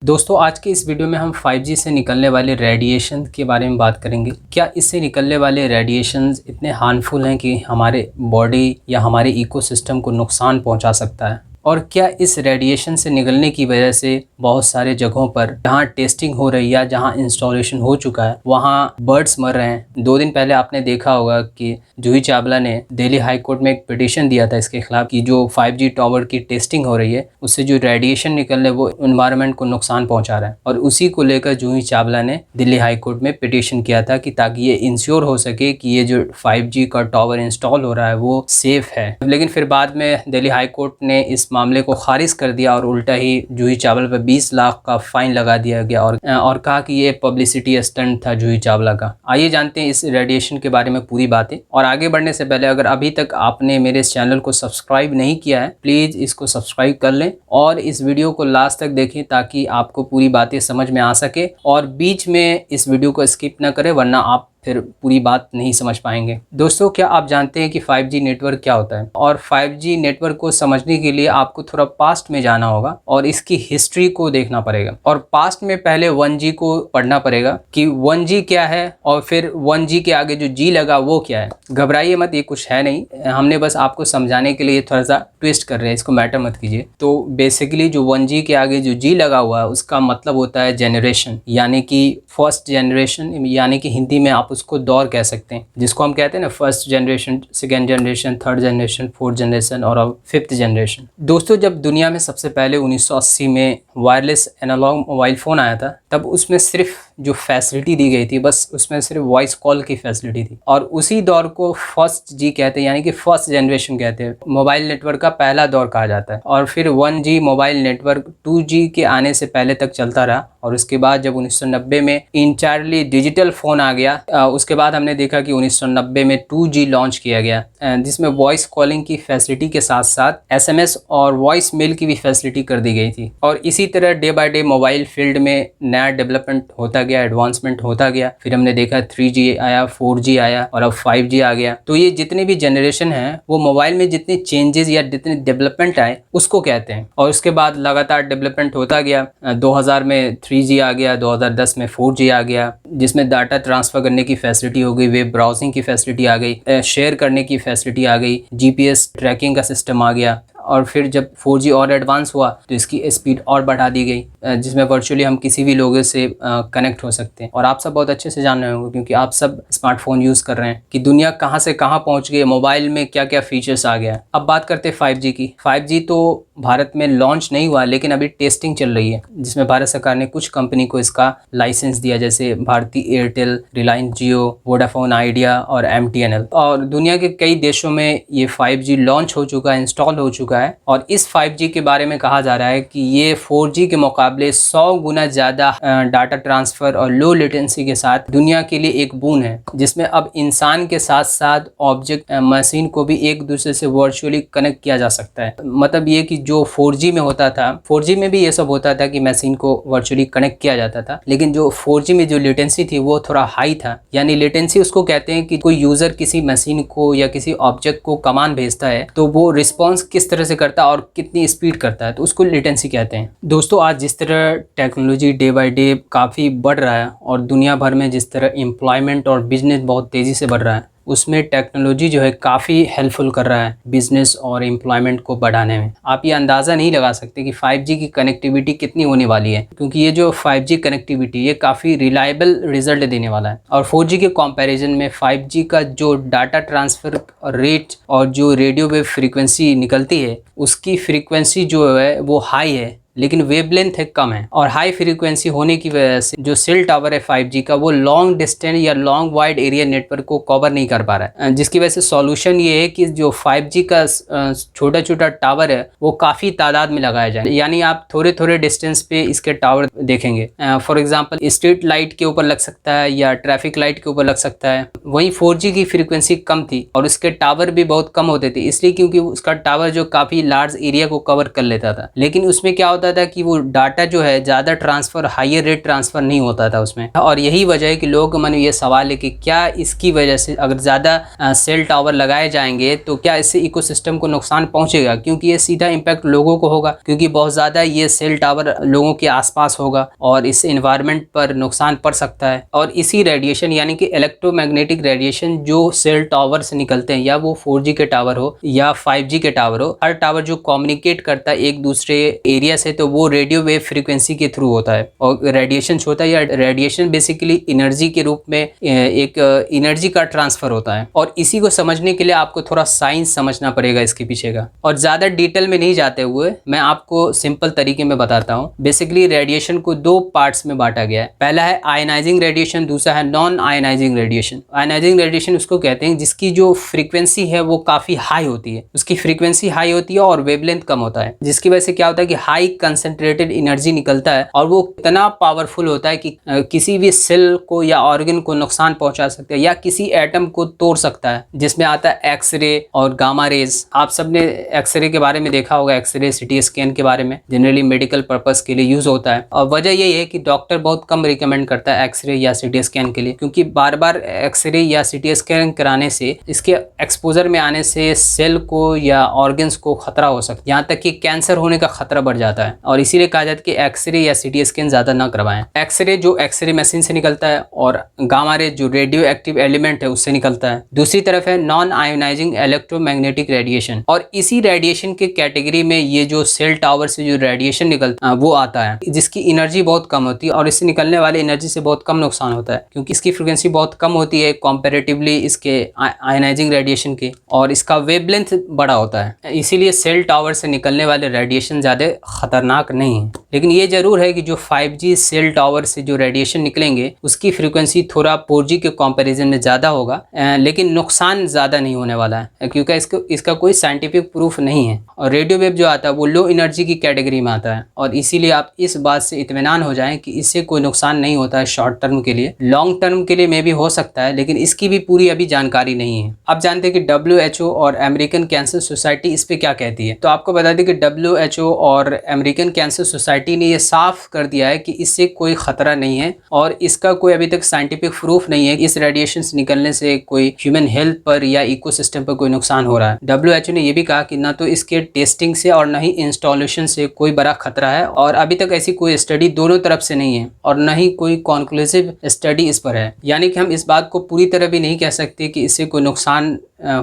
दोस्तों आज के इस वीडियो में हम 5G से निकलने वाले रेडिएशन के बारे में बात करेंगे। क्या इससे निकलने वाले रेडिएशंस इतने हार्मफुल हैं कि हमारे बॉडी या हमारे इकोसिस्टम को नुकसान पहुंचा सकता है, और क्या इस रेडिएशन से निकलने की वजह से बहुत सारे जगहों पर जहां टेस्टिंग हो रही है या जहां इंस्टॉलेशन हो चुका है वहां बर्ड्स मर रहे हैं। 2 दिन पहले आपने देखा होगा कि जूही चावला ने दिल्ली हाई कोर्ट में एक पिटीशन दिया था इसके खिलाफ कि जो 5G टावर की टेस्टिंग हो रही है उससे जो रेडिएशन निकल रहे वो एनवायरनमेंट को नुकसान पहुंचा रहा है, और उसी को लेकर जूही चावला ने दिल्ली हाई कोर्ट में पिटीशन किया था कि ताकि ये इंश्योर हो सके कि ये जो 5G का टावर इंस्टॉल हो रहा है वो सेफ है। लेकिन फिर बाद में दिल्ली हाई कोर्ट ने इस मामले को खारिज कर दिया और उल्टा ही जूही चावला पर 20 लाख का फाइन लगा दिया गया और कहा कि ये पब्लिसिटी स्टंट था जूही चावला का। आइए जानते हैं इस रेडिएशन के बारे में पूरी बातें। और आगे बढ़ने से पहले अगर अभी तक आपने मेरे इस चैनल को सब्सक्राइब नहीं किया है प्लीज़ इसको सब्सक्राइब कर लें और इस वीडियो को लास्ट तक देखें ताकि आपको पूरी बातें समझ में आ सके, और बीच में इस वीडियो को स्किप ना करें वरना आप फिर पूरी बात नहीं समझ पाएंगे। दोस्तों क्या आप जानते हैं कि 5G नेटवर्क क्या होता है? और 5G नेटवर्क को समझने के लिए आपको थोड़ा पास्ट में जाना होगा और इसकी हिस्ट्री को देखना पड़ेगा, और पास्ट में पहले 1G को पढ़ना पड़ेगा कि 1G क्या है और फिर 1G के आगे जो G लगा वो क्या है। घबराइए मत, ये कुछ है नहीं, हमने बस आपको समझाने के लिए थोड़ा सा ट्विस्ट कर रहे हैं, इसको मैटर मत कीजिए। तो बेसिकली जो 1G के आगे जो G लगा हुआ है उसका मतलब होता है जनरेशन, यानी कि फर्स्ट जनरेशन, यानी कि हिंदी में आप उसको दौर कह सकते हैं, जिसको हम कहते हैं ना first generation, second generation, third generation, fourth generation और अब फिफ्थ जनरेशन। दोस्तों जब दुनिया में सबसे पहले 1980 में वायरलेस एनालॉग मोबाइल फ़ोन आया था तब उसमें सिर्फ जो फैसिलिटी दी गई थी बस उसमें सिर्फ वॉइस कॉल की फैसिलिटी थी, और उसी दौर को फर्स्ट जी कहते हैं, यानी कि फर्स्ट जनरेशन कहते हैं। मोबाइल नेटवर्क का पहला दौर कहा जाता है, और फिर 1G मोबाइल नेटवर्क 2G के आने से पहले तक चलता रहा, और उसके बाद जब 1990 में इंटायरली डिजिटल फ़ोन आ गया उसके बाद हमने देखा कि 1990 में 2G लॉन्च किया गया जिसमें वॉइस कॉलिंग की फैसिलिटी के साथ साथ SMS और वॉइस मेल की भी फैसिलिटी कर दी गई थी। और इसी तरह day by day mobile field में नया डेवलपमेंट होता गया, एडवांसमेंट होता गया। फिर हमने देखा 3G आया, 4G आया और अब 5G आ गया। तो ये जितने भी जनरेशन हैं वो मोबाइल में जितने चेंजेस या जितने डेवलपमेंट आए उसको कहते हैं, और उसके बाद लगातार डेवलपमेंट होता गया। 2000 में 3G आ गया, 2010 में 4G आ गया जिसमें डाटा ट्रांसफ़र करने की फैसिलिटी हो गई, वेब ब्राउजिंग की फैसिलिटी आ गई, शेयर करने की फैसिलिटी आ गई, GPS ट्रैकिंग का सिस्टम आ गया। और फिर जब 4G और एडवांस हुआ तो इसकी स्पीड और बढ़ा दी गई जिसमें वर्चुअली हम किसी भी लोगों से कनेक्ट हो सकते हैं। और आप सब बहुत अच्छे से जान रहे होंगे क्योंकि आप सब स्मार्टफोन यूज़ कर रहे हैं कि दुनिया कहाँ से कहाँ पहुँच गई, मोबाइल में क्या क्या फीचर्स आ गया। अब बात करते हैं 5G की। 5G तो भारत में लॉन्च नहीं हुआ लेकिन अभी टेस्टिंग चल रही है जिसमें भारत सरकार ने कुछ कंपनी को इसका लाइसेंस दिया, जैसे भारती एयरटेल, रिलायंस जियो, वोडाफोन आइडिया और MTNL। और दुनिया के कई देशों में ये 5G लॉन्च हो चुका है, इंस्टॉल हो चुका है। और इस 5G के बारे में कहा जा रहा है कि ये 4G के मुकाबले 100 गुना ज़्यादा डाटा ट्रांसफ़र और लो लेटेंसी के साथ दुनिया के लिए एक बून है, जिसमें अब इंसान के साथ साथ ऑब्जेक्ट मशीन को भी एक दूसरे से वर्चुअली कनेक्ट किया जा सकता है। मतलब ये कि जो 4G में होता था, 4G में भी ये सब होता था कि मशीन को वर्चुअली कनेक्ट किया जाता था, लेकिन जो 4G में जो लेटेंसी थी वो थोड़ा हाई था। यानी लेटेंसी उसको कहते हैं कि कोई यूज़र किसी मशीन को या किसी ऑब्जेक्ट को कमांड भेजता है तो वो रिस्पॉन्स किस तरह से करता है और कितनी स्पीड करता है, तो उसको लेटेंसी कहते हैं। दोस्तों आज जिस तरह टेक्नोलॉजी डे बाय डे काफ़ी बढ़ रहा है और दुनिया भर में जिस तरह एम्प्लॉयमेंट और बिजनेस बहुत तेज़ी से बढ़ रहा है उसमें टेक्नोलॉजी जो है काफ़ी हेल्पफुल कर रहा है बिजनेस और एम्प्लॉयमेंट को बढ़ाने में। आप ये अंदाज़ा नहीं लगा सकते कि 5G की कनेक्टिविटी कितनी होने वाली है, क्योंकि ये जो 5G कनेक्टिविटी ये काफ़ी रिलायबल रिजल्ट देने वाला है। और 4G के कंपैरिजन में 5G का जो डाटा ट्रांसफ़र रेट और जो रेडियो वेव फ्रीक्वेंसी निकलती है उसकी फ्रीक्वेंसी जो है वो हाई है लेकिन वेवलेंथ है कम है। और हाई फ्रीक्वेंसी होने की वजह से जो सेल टावर है 5G का वो लॉन्ग डिस्टेंस या लॉन्ग वाइड एरिया नेटवर्क को कवर नहीं कर पा रहा है, जिसकी वजह से सॉल्यूशन ये है कि जो 5G का छोटा छोटा टावर है वो काफ़ी तादाद में लगाया जाए। यानी आप थोड़े थोड़े डिस्टेंस पे इसके टावर देखेंगे। फॉर एग्जांपल स्ट्रीट लाइट के ऊपर लग सकता है या ट्रैफिक लाइट के ऊपर लग सकता है। वहीं 4G की फ्रीक्वेंसी कम थी और उसके टावर भी बहुत कम होते थे, इसलिए क्योंकि उसका टावर जो काफ़ी लार्ज एरिया को कवर कर लेता था। लेकिन उसमें क्या होता होता था कि वो डाटा जो है ज़्यादा ट्रांसफ़र, हायर रेट ट्रांसफ़र नहीं होता था उसमें। और यही वजह है कि लोगों के मन में ये सवाल है कि क्या इसकी वजह से अगर ज़्यादा सेल टावर लगाए जाएंगे तो क्या इससे इकोसिस्टम को नुकसान पहुंचेगा, क्योंकि ये सीधा इम्पैक्ट लोगों को होगा, क्योंकि बहुत ज़्यादा ये सेल टावर लोगों के आसपास होगा और इससे इन्वायरमेंट पर नुकसान पड़ सकता है। और इसी रेडिएशन यानी कि इलेक्ट्रोमैग्नेटिक रेडिएशन जो सेल टावर से निकलते हैं, या वो 4G के टावर हो या 5G के टावर हो, हर टावर जो कम्युनिकेट करता है एक दूसरे एरिया से, तो वो रेडियो वेव फ्रीक्वेंसी के थ्रू होता है। और रेडिएशन होता है, या रेडिएशन बेसिकली एनर्जी के रूप में एक एनर्जी का ट्रांसफ़र होता है। और इसी को समझने के लिए आपको थोड़ा साइंस समझना पड़ेगा इसके पीछे का। और ज़्यादा डिटेल में नहीं जाते हुए मैं आपको सिंपल तरीके में बताता हूँ। बेसिकली रेडिएशन को दो पार्ट्स में बांटा गया है। पहला है आयनाइजिंग रेडिएशन, दूसरा है non ionising radiation. Ionising radiation उसको कहते हैं जिसकी जो फ्रीक्वेंसी है वो काफ़ी हाई होती है, उसकी फ्रीक्वेंसी हाई होती है और वेवलेंथ कम होता है, जिसकी वजह से क्या होता है कि हाई कंसंट्रेटेड एनर्जी निकलता है और वो इतना पावरफुल होता है कि किसी भी सेल को या ऑर्गन को नुकसान पहुंचा सकता है या किसी एटम को तोड़ सकता है। जिसमें आता है एक्सरे और गामा रेज। आप सबने एक्सरे के बारे में देखा होगा, एक्सरे सिटी स्कैन के बारे में जनरली मेडिकल पर्पस के लिए यूज होता है। और वजह यही है कि डॉक्टर बहुत कम रिकमेंड करता है एक्सरे या सिटी स्कैन के लिए, क्योंकि बार बार एक्सरे या सिटी स्कैन कराने से, इसके एक्सपोजर में आने से सेल को या ऑर्गन्स को खतरा हो सकता है, यहाँ तक कि कैंसर होने का खतरा बढ़ जाता है। और इसीलिए कहा जाता है कि एक्सरे या सिटी स्कैन ज़्यादा ना करवाएं। एक्सरे जो एक्सरे मशीन से निकलता है और गामा रे जो रेडियो एक्टिव एलिमेंट है उससे निकलता है। दूसरी तरफ है नॉन आयोनाइजिंग इलेक्ट्रोमैग्नेटिक रेडिएशन, और इसी रेडिएशन के कैटेगरी में ये जो सेल टावर से जो रेडिएशन निकलता है वो आता है, जिसकी एनर्जी बहुत कम होती है और इससे निकलने वाली एनर्जी से बहुत कम नुकसान होता है, क्योंकि इसकी फ्रिक्वेंसी बहुत कम होती है कंपैरेटिवली इसके आयनाइजिंग रेडिएशन के, और इसका वेवलेंथ बड़ा होता है। इसीलिए सेल टावर से निकलने वाले रेडिएशन ज़्यादा खतरनाक नहीं है। लेकिन ये जरूर है कि जो 5G सेल टावर से जो रेडिएशन निकलेंगे उसकी फ्रीक्वेंसी थोड़ा 4G के कंपैरिजन में ज़्यादा होगा, लेकिन नुकसान ज़्यादा नहीं होने वाला है, क्योंकि इसका कोई साइंटिफिक प्रूफ नहीं है। और रेडियो वेव जो आता है वो लो एनर्जी की कैटेगरी में आता है, और इसीलिए आप इस बात से इत्मीनान हो जाएं कि इससे कोई नुकसान नहीं होता है शॉर्ट टर्म के लिए। लॉन्ग टर्म के लिए मे भी हो सकता है, लेकिन इसकी भी पूरी अभी जानकारी नहीं है। आप जानते हैं कि WHO और अमेरिकन कैंसर सोसाइटी इस पर क्या कहती है। तो आपको बता दें कि WHO और अमेरिकन कैंसर सोसाइटी ने ये साफ कर दिया है कि इससे कोई खतरा नहीं है, और इसका कोई अभी तक साइंटिफिक प्रूफ नहीं है कि इस रेडिएशन से निकलने से कोई ह्यूमन हेल्थ पर या इकोसिस्टम पर कोई नुकसान हो रहा है। WHO ने यह भी कहा कि ना तो इसके टेस्टिंग से और ना ही इंस्टॉलेशन से कोई बड़ा खतरा है, और अभी तक ऐसी कोई स्टडी दोनों तरफ से नहीं है, और ना ही कोई कॉन्क्लूसिव स्टडी इस पर है। यानी कि हम इस बात को पूरी तरह भी नहीं कह सकते कि इससे कोई नुकसान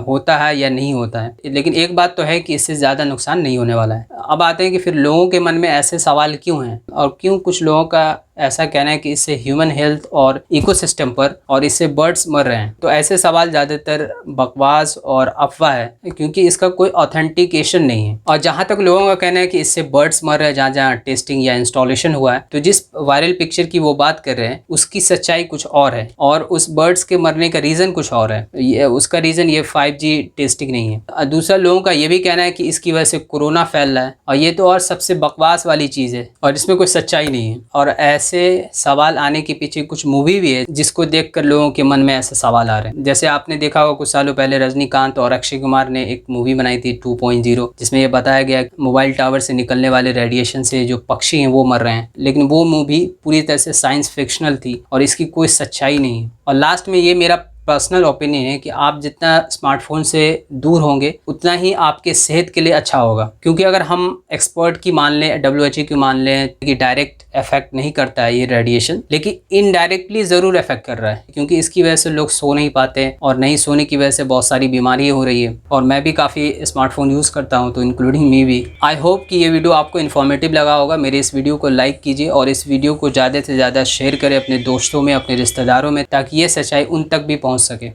होता है या नहीं होता है, लेकिन एक बात तो है कि इससे ज़्यादा नुकसान नहीं होने वाला है। अब आते हैं कि फिर लोगों के मन में ऐसे सवाल क्यों हैं, और क्यों कुछ लोगों का ऐसा कहना है कि इससे ह्यूमन हेल्थ और इकोसिस्टम पर और इससे बर्ड्स मर रहे हैं। तो ऐसे सवाल ज़्यादातर बकवास और अफवाह है, क्योंकि इसका कोई ऑथेंटिकेशन नहीं है। और जहाँ तक लोगों का कहना है कि इससे बर्ड्स मर रहे हैं जहाँ जहाँ टेस्टिंग या इंस्टॉलेशन हुआ है, तो जिस वायरल पिक्चर की वो बात कर रहे हैं उसकी सच्चाई कुछ और है, और उस बर्ड्स के मरने का रीज़न कुछ और है। उसका रीज़न ये 5G टेस्टिंग नहीं है। दूसरा लोगों का ये भी कहना है कि इसकी वजह से कोरोना फैल रहा है, और ये तो और सबसे बकवास वाली चीज़ है और इसमें कोई सच्चाई नहीं है। और ऐसे सवाल आने के पीछे कुछ मूवी भी है जिसको देखकर लोगों के मन में ऐसे सवाल आ रहे हैं। जैसे आपने देखा होगा कुछ सालों पहले रजनीकांत और अक्षय कुमार ने एक मूवी बनाई थी 2.0, जिसमें ये बताया गया मोबाइल टावर से निकलने वाले रेडिएशन से जो पक्षी हैं वो मर रहे हैं, लेकिन वो मूवी पूरी तरह से साइंस फिक्शनल थी और इसकी कोई सच्चाई नहीं है। और लास्ट में ये मेरा पर्सनल ओपिनियन है कि आप जितना स्मार्टफोन से दूर होंगे उतना ही आपके सेहत के लिए अच्छा होगा, क्योंकि अगर हम एक्सपर्ट की मान लें, WHO की मान लें कि डायरेक्ट इफेक्ट नहीं करता है ये रेडिएशन, लेकिन इनडायरेक्टली ज़रूर इफेक्ट कर रहा है, क्योंकि इसकी वजह से लोग सो नहीं पाते और नहीं सोने की वजह से बहुत सारी बीमारियाँ हो रही है। और मैं भी काफ़ी स्मार्टफोन यूज़ करता हूँ, तो इंक्लूडिंग मी भी। आई होप कि ये वीडियो आपको इन्फॉर्मेटिव लगा होगा। मेरे इस वीडियो को लाइक कीजिए और इस वीडियो को ज़्यादा से ज़्यादा शेयर करें अपने दोस्तों में, अपने रिश्तेदारों में, ताकि ये सच्चाई उन तक भी पहुँच सके।